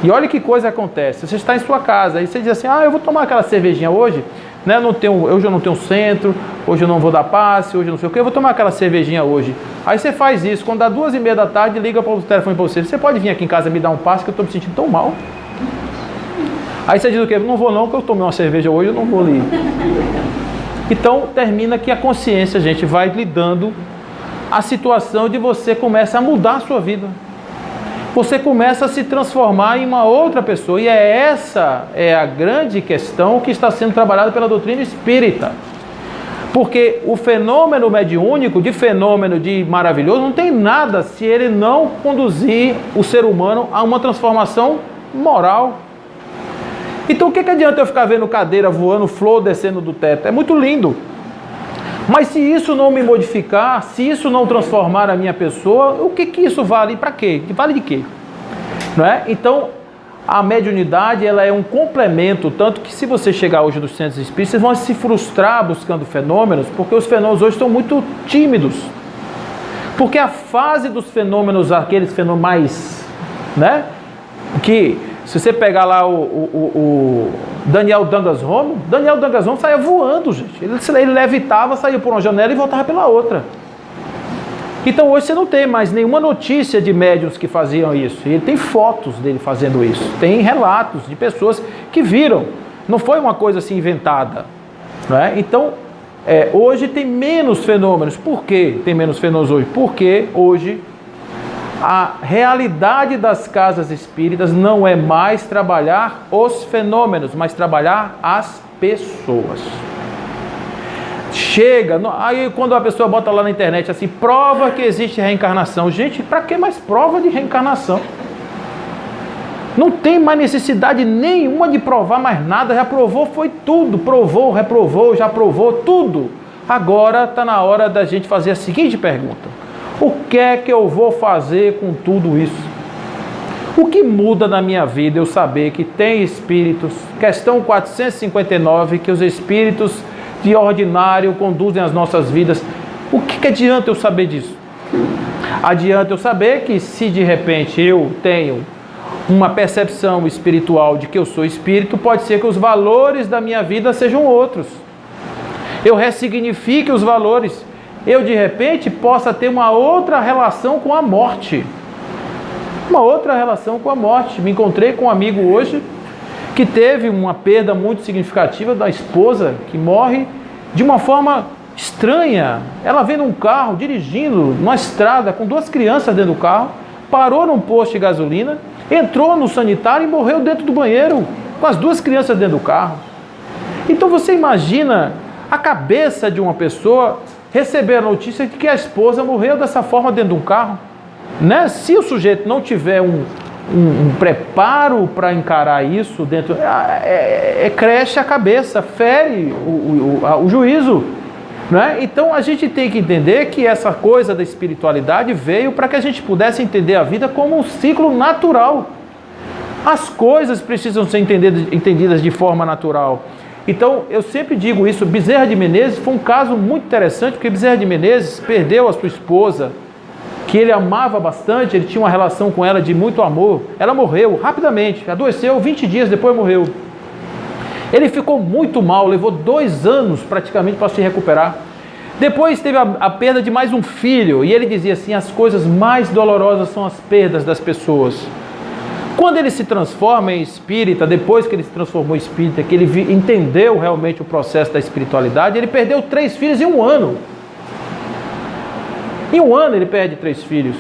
E olha que coisa acontece. Você está em sua casa e você diz assim, eu vou tomar aquela cervejinha hoje, né? Hoje eu não tenho centro, hoje eu não vou dar passe, hoje eu não sei o que, eu vou tomar aquela cervejinha hoje. Aí você faz isso, quando dá 2h30 da tarde, liga para o telefone para você, você pode vir aqui em casa me dar um passe que eu estou me sentindo tão mal. Aí você diz o quê? Não vou não, porque eu tomei uma cerveja hoje, eu não vou ali. Então, termina que a consciência, gente, vai lhe dando a situação de você começa a mudar a sua vida. Você começa a se transformar em uma outra pessoa. E essa é a grande questão que está sendo trabalhada pela doutrina espírita. Porque o fenômeno mediúnico, de fenômeno de maravilhoso, não tem nada se ele não conduzir o ser humano a uma transformação moral. Então o que adianta eu ficar vendo cadeira voando, flor descendo do teto? É muito lindo. Mas se isso não me modificar, se isso não transformar a minha pessoa, o que isso vale? Para quê? Vale de quê? Não é? Então, a mediunidade ela é um complemento, tanto que se você chegar hoje nos centros espíritas, vocês vão se frustrar buscando fenômenos, porque os fenômenos hoje estão muito tímidos. Porque a fase dos fenômenos, aqueles fenômenos mais, né? Que, se você pegar lá o Daniel Dangas Romo saía voando, gente. Ele levitava, saía por uma janela e voltava pela outra. Então hoje você não tem mais nenhuma notícia de médiuns que faziam isso. E ele tem fotos dele fazendo isso. Tem relatos de pessoas que viram. Não foi uma coisa assim inventada. Não é? Então, hoje tem menos fenômenos. Por que tem menos fenômenos hoje? Porque hoje a realidade das casas espíritas não é mais trabalhar os fenômenos, mas trabalhar as pessoas. Chega, aí quando a pessoa bota lá na internet assim, prova que existe reencarnação. Gente, para que mais prova de reencarnação? Não tem mais necessidade nenhuma de provar mais nada, já provou, foi tudo, provou, reprovou, já provou, tudo. Agora está na hora da gente fazer a seguinte pergunta: o que é que eu vou fazer com tudo isso? O que muda na minha vida eu saber que tem espíritos, questão 459, que os espíritos de ordinário conduzem as nossas vidas? O que adianta eu saber disso? Adianta eu saber que se de repente eu tenho uma percepção espiritual de que eu sou espírito, pode ser que os valores da minha vida sejam outros. Eu ressignifique os valores. Eu de repente possa ter uma outra relação com a morte. Uma outra relação com a morte. Me encontrei com um amigo hoje que teve uma perda muito significativa da esposa, que morre de uma forma estranha. Ela veio num carro, dirigindo numa estrada, com 2 crianças dentro do carro, parou num posto de gasolina, entrou no sanitário e morreu dentro do banheiro, com as 2 crianças dentro do carro. Então você imagina a cabeça de uma pessoa receber a notícia de que a esposa morreu dessa forma dentro de um carro, né? Se o sujeito não tiver um preparo para encarar isso dentro, cresce a cabeça, fere o juízo, né? Então a gente tem que entender que essa coisa da espiritualidade veio para que a gente pudesse entender a vida como um ciclo natural. As coisas precisam ser entendidas de forma natural. Então, eu sempre digo isso, Bezerra de Menezes foi um caso muito interessante, porque Bezerra de Menezes perdeu a sua esposa, que ele amava bastante, ele tinha uma relação com ela de muito amor. Ela morreu rapidamente, adoeceu, 20 dias depois morreu. Ele ficou muito mal, levou 2 anos praticamente para se recuperar. Depois teve a perda de mais um filho, e ele dizia assim, as coisas mais dolorosas são as perdas das pessoas. Quando ele se transforma em espírita, depois que ele se transformou em espírita, que ele entendeu realmente o processo da espiritualidade, ele perdeu 3 filhos em 1 ano. Em 1 ano ele perde 3 filhos.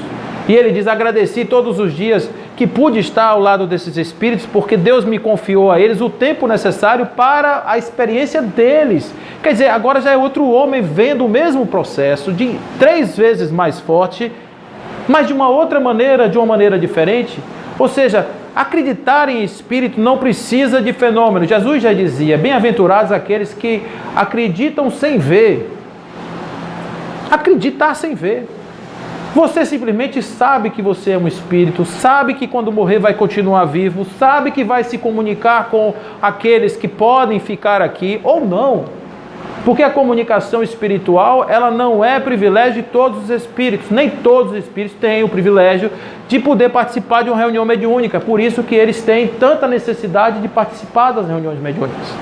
E ele diz, agradeci todos os dias que pude estar ao lado desses espíritos, porque Deus me confiou a eles o tempo necessário para a experiência deles. Quer dizer, agora já é outro homem vendo o mesmo processo, de 3 vezes mais forte, mas de uma outra maneira, de uma maneira diferente. Ou seja, acreditar em espírito não precisa de fenômeno. Jesus já dizia, bem-aventurados aqueles que acreditam sem ver. Acreditar sem ver. Você simplesmente sabe que você é um espírito, sabe que quando morrer vai continuar vivo, sabe que vai se comunicar com aqueles que podem ficar aqui ou não. Porque a comunicação espiritual, ela não é privilégio de todos os espíritos. Nem todos os espíritos têm o privilégio de poder participar de uma reunião mediúnica. Por isso que eles têm tanta necessidade de participar das reuniões mediúnicas.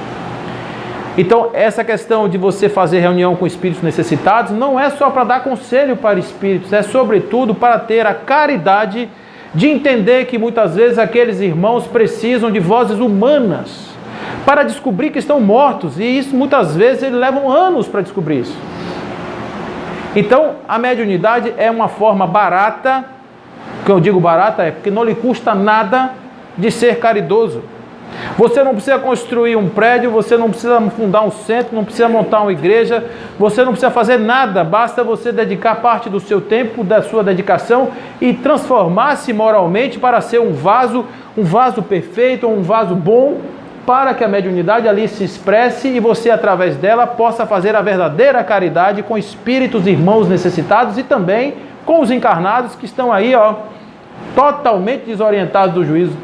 Então, essa questão de você fazer reunião com espíritos necessitados não é só para dar conselho para espíritos, é sobretudo para ter a caridade de entender que muitas vezes aqueles irmãos precisam de vozes humanas, para descobrir que estão mortos, e isso muitas vezes eles levam anos para descobrir isso. Então, a mediunidade é uma forma barata, que eu digo barata é porque não lhe custa nada de ser caridoso. Você não precisa construir um prédio, você não precisa fundar um centro, não precisa montar uma igreja, você não precisa fazer nada, basta você dedicar parte do seu tempo, da sua dedicação e transformar-se moralmente para ser um vaso perfeito, um vaso bom, para que a mediunidade ali se expresse e você, através dela, possa fazer a verdadeira caridade com espíritos irmãos necessitados e também com os encarnados que estão aí, totalmente desorientados do juízo.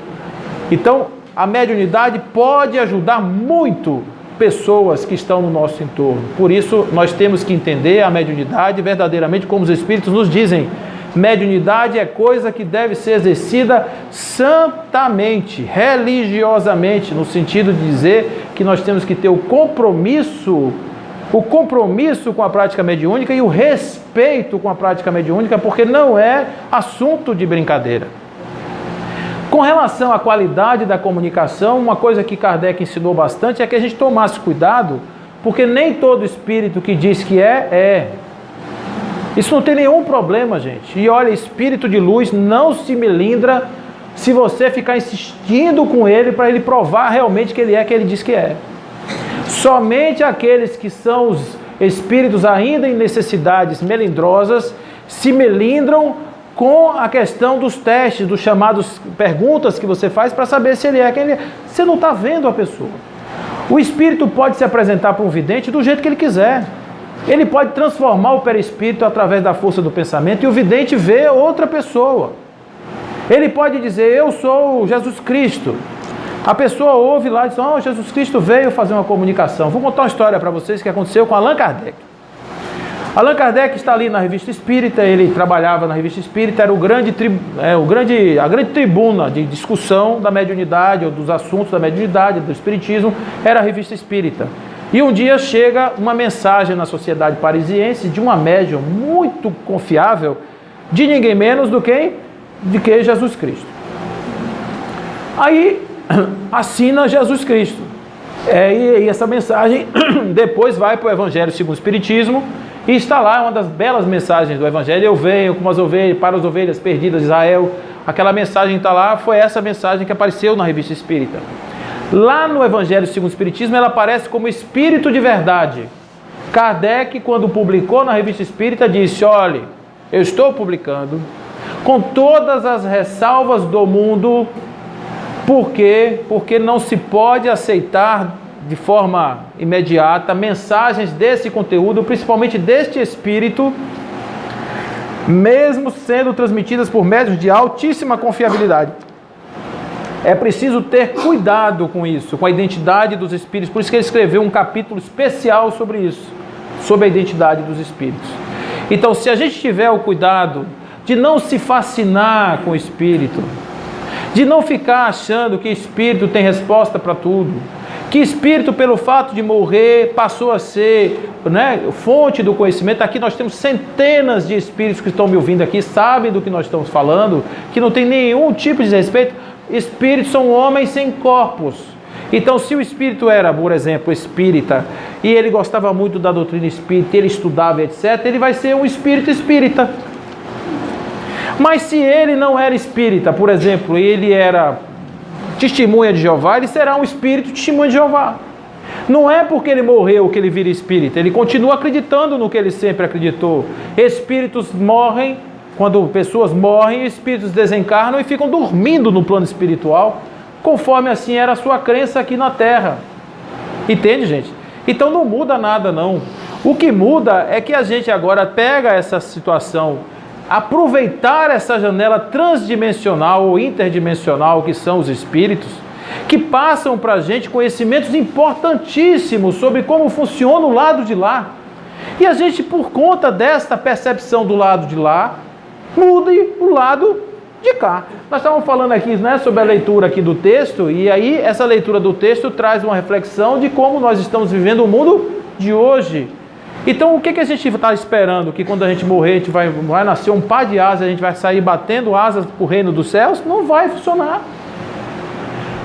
Então, a mediunidade pode ajudar muito pessoas que estão no nosso entorno. Por isso, nós temos que entender a mediunidade verdadeiramente como os espíritos nos dizem. Mediunidade é coisa que deve ser exercida santamente, religiosamente, no sentido de dizer que nós temos que ter o compromisso com a prática mediúnica e o respeito com a prática mediúnica, porque não é assunto de brincadeira. Com relação à qualidade da comunicação, uma coisa que Kardec ensinou bastante é que a gente tomasse cuidado, porque nem todo espírito que diz que é. Isso não tem nenhum problema, gente. E olha, espírito de luz não se melindra se você ficar insistindo com ele para ele provar realmente que ele é, que ele diz que é. Somente aqueles que são os espíritos ainda em necessidades melindrosas se melindram com a questão dos testes, dos chamados perguntas que você faz para saber se ele é quem ele é. Você não está vendo a pessoa. O espírito pode se apresentar para um vidente do jeito que ele quiser. Ele pode transformar o perispírito através da força do pensamento e o vidente vê outra pessoa. Ele pode dizer, eu sou Jesus Cristo. A pessoa ouve lá e diz, Jesus Cristo veio fazer uma comunicação. Vou contar uma história para vocês que aconteceu com Allan Kardec. Allan Kardec está ali na Revista Espírita, ele trabalhava na Revista Espírita, era a grande tribuna de discussão da mediunidade, ou dos assuntos da mediunidade, do espiritismo, era a Revista Espírita. E um dia chega uma mensagem na sociedade parisiense de uma médium muito confiável, de ninguém menos do que Jesus Cristo. Aí assina Jesus Cristo. E essa mensagem depois vai para o Evangelho segundo o Espiritismo, e está lá uma das belas mensagens do Evangelho. Eu venho como as ovelhas, para as ovelhas perdidas de Israel. Aquela mensagem está lá, foi essa mensagem que apareceu na Revista Espírita. Lá no Evangelho segundo o Espiritismo, ela aparece como Espírito de Verdade. Kardec, quando publicou na Revista Espírita, disse, olha, eu estou publicando com todas as ressalvas do mundo, porque não se pode aceitar de forma imediata mensagens desse conteúdo, principalmente deste Espírito, mesmo sendo transmitidas por médiuns de altíssima confiabilidade. É preciso ter cuidado com isso, com a identidade dos espíritos. Por isso que ele escreveu um capítulo especial sobre isso, sobre a identidade dos espíritos. Então, se a gente tiver o cuidado de não se fascinar com o espírito, de não ficar achando que espírito tem resposta para tudo, que espírito, pelo fato de morrer, passou a ser fonte do conhecimento. Aqui nós temos centenas de espíritos que estão me ouvindo aqui, sabem do que nós estamos falando, que não tem nenhum tipo de respeito. Espíritos são homens sem corpos. Então, se o espírito era, por exemplo, espírita, e ele gostava muito da doutrina espírita, ele estudava, etc., ele vai ser um espírito espírita. Mas se ele não era espírita, por exemplo, ele era testemunha de Jeová, ele será um espírito testemunha de Jeová. Não é porque ele morreu que ele vira espírita, ele continua acreditando no que ele sempre acreditou. Espíritos morrem, quando pessoas morrem, espíritos desencarnam e ficam dormindo no plano espiritual, conforme assim era a sua crença aqui na Terra. Entende, gente? Então não muda nada, não. O que muda é que a gente agora pega essa situação, aproveitar essa janela transdimensional ou interdimensional que são os espíritos, que passam para a gente conhecimentos importantíssimos sobre como funciona o lado de lá. E a gente, por conta desta percepção do lado de lá, mude o lado de cá. Nós estávamos falando aqui sobre a leitura aqui do texto, e aí essa leitura do texto traz uma reflexão de como nós estamos vivendo o mundo de hoje. Então, o que a gente está esperando? Que quando a gente morrer, a gente vai nascer um par de asas, a gente vai sair batendo asas para o reino dos céus? Não vai funcionar.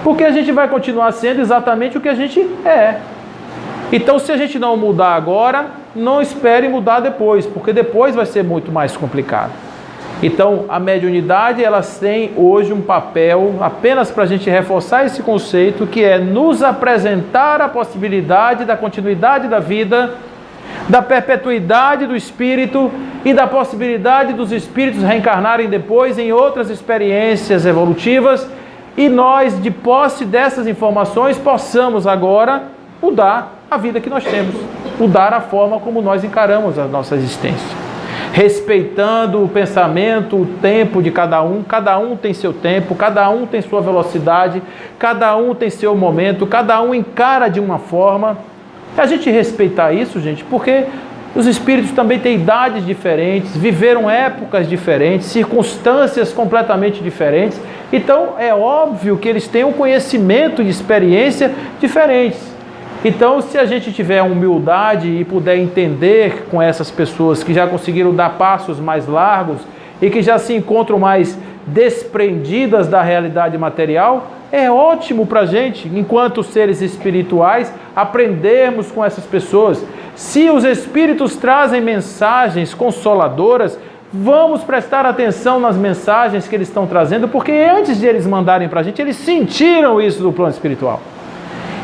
Porque a gente vai continuar sendo exatamente o que a gente é. Então, se a gente não mudar agora, não espere mudar depois, porque depois vai ser muito mais complicado. Então, a mediunidade, elas têm hoje um papel, apenas para a gente reforçar esse conceito, que é nos apresentar a possibilidade da continuidade da vida, da perpetuidade do espírito e da possibilidade dos espíritos reencarnarem depois em outras experiências evolutivas, e nós, de posse dessas informações, possamos agora mudar a vida que nós temos, mudar a forma como nós encaramos a nossa existência. Respeitando o pensamento, o tempo de cada um tem seu tempo, cada um tem sua velocidade, cada um tem seu momento, cada um encara de uma forma. A gente respeitar isso, gente, porque os espíritos também têm idades diferentes, viveram épocas diferentes, circunstâncias completamente diferentes. Então, é óbvio que eles têm um conhecimento e experiência diferentes. Então, se a gente tiver humildade e puder entender com essas pessoas que já conseguiram dar passos mais largos e que já se encontram mais desprendidas da realidade material, é ótimo para a gente, enquanto seres espirituais, aprendermos com essas pessoas. Se os espíritos trazem mensagens consoladoras, vamos prestar atenção nas mensagens que eles estão trazendo, porque antes de eles mandarem para a gente, eles sentiram isso do plano espiritual.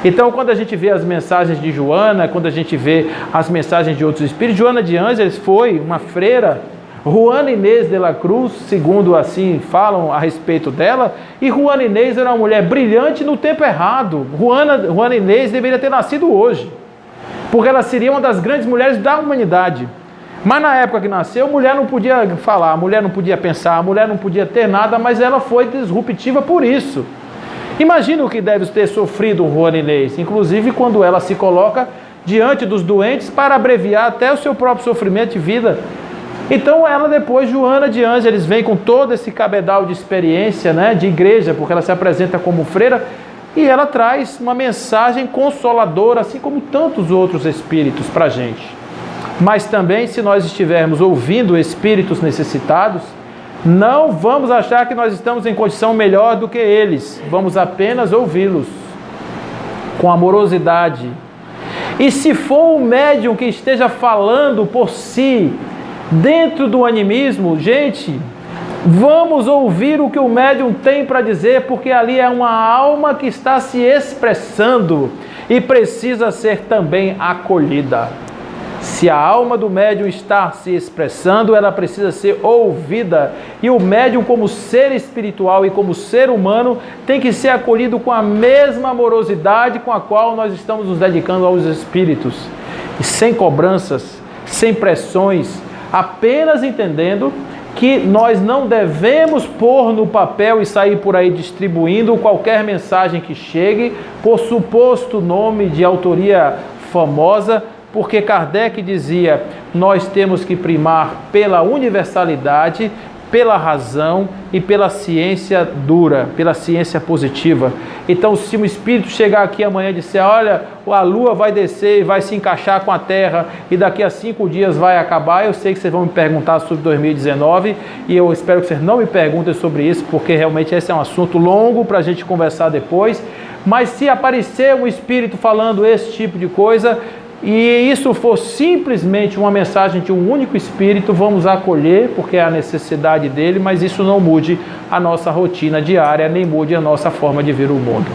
Então, quando a gente vê as mensagens de Joana, quando a gente vê as mensagens de outros espíritos, Joana de Ângeles foi uma freira, Juana Inês de la Cruz, segundo assim falam a respeito dela, e Juana Inês era uma mulher brilhante no tempo errado. Juana Inês deveria ter nascido hoje, porque ela seria uma das grandes mulheres da humanidade. Mas na época que nasceu, a mulher não podia falar, a mulher não podia pensar, a mulher não podia ter nada, mas ela foi disruptiva por isso. Imagina o que deve ter sofrido Juana Inês, inclusive quando ela se coloca diante dos doentes para abreviar até o seu próprio sofrimento de vida. Então ela depois, Joana de Ângeles, vem com todo esse cabedal de experiência, né, de igreja, porque ela se apresenta como freira, e ela traz uma mensagem consoladora, assim como tantos outros espíritos para a gente. Mas também, se nós estivermos ouvindo espíritos necessitados, não vamos achar que nós estamos em condição melhor do que eles. Vamos apenas ouvi-los com amorosidade. E se for um médium que esteja falando por si, dentro do animismo, gente, vamos ouvir o que o médium tem para dizer, porque ali é uma alma que está se expressando e precisa ser também acolhida. Se a alma do médium está se expressando, ela precisa ser ouvida. E o médium, como ser espiritual e como ser humano, tem que ser acolhido com a mesma amorosidade com a qual nós estamos nos dedicando aos espíritos. E sem cobranças, sem pressões, apenas entendendo que nós não devemos pôr no papel e sair por aí distribuindo qualquer mensagem que chegue, por suposto nome de autoria famosa, porque Kardec dizia, nós temos que primar pela universalidade, pela razão e pela ciência dura, pela ciência positiva. Então, se um espírito chegar aqui amanhã e disser, olha, a lua vai descer e vai se encaixar com a Terra e daqui a 5 dias vai acabar, eu sei que vocês vão me perguntar sobre 2019 e eu espero que vocês não me perguntem sobre isso, porque realmente esse é um assunto longo para a gente conversar depois. Mas se aparecer um espírito falando esse tipo de coisa, e isso for simplesmente uma mensagem de um único espírito, vamos acolher, porque é a necessidade dele, mas isso não mude a nossa rotina diária, nem mude a nossa forma de ver o mundo.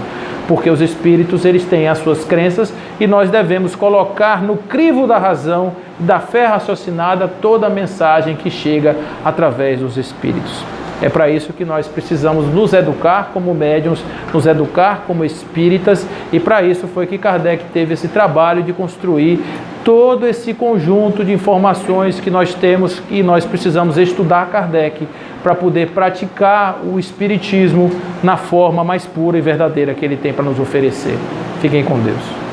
Porque os espíritos, eles têm as suas crenças e nós devemos colocar no crivo da razão, da fé raciocinada, toda a mensagem que chega através dos espíritos. É para isso que nós precisamos nos educar como médiuns, nos educar como espíritas, e para isso foi que Kardec teve esse trabalho de construir todo esse conjunto de informações que nós temos, e nós precisamos estudar Kardec para poder praticar o espiritismo na forma mais pura e verdadeira que ele tem para nos oferecer. Fiquem com Deus.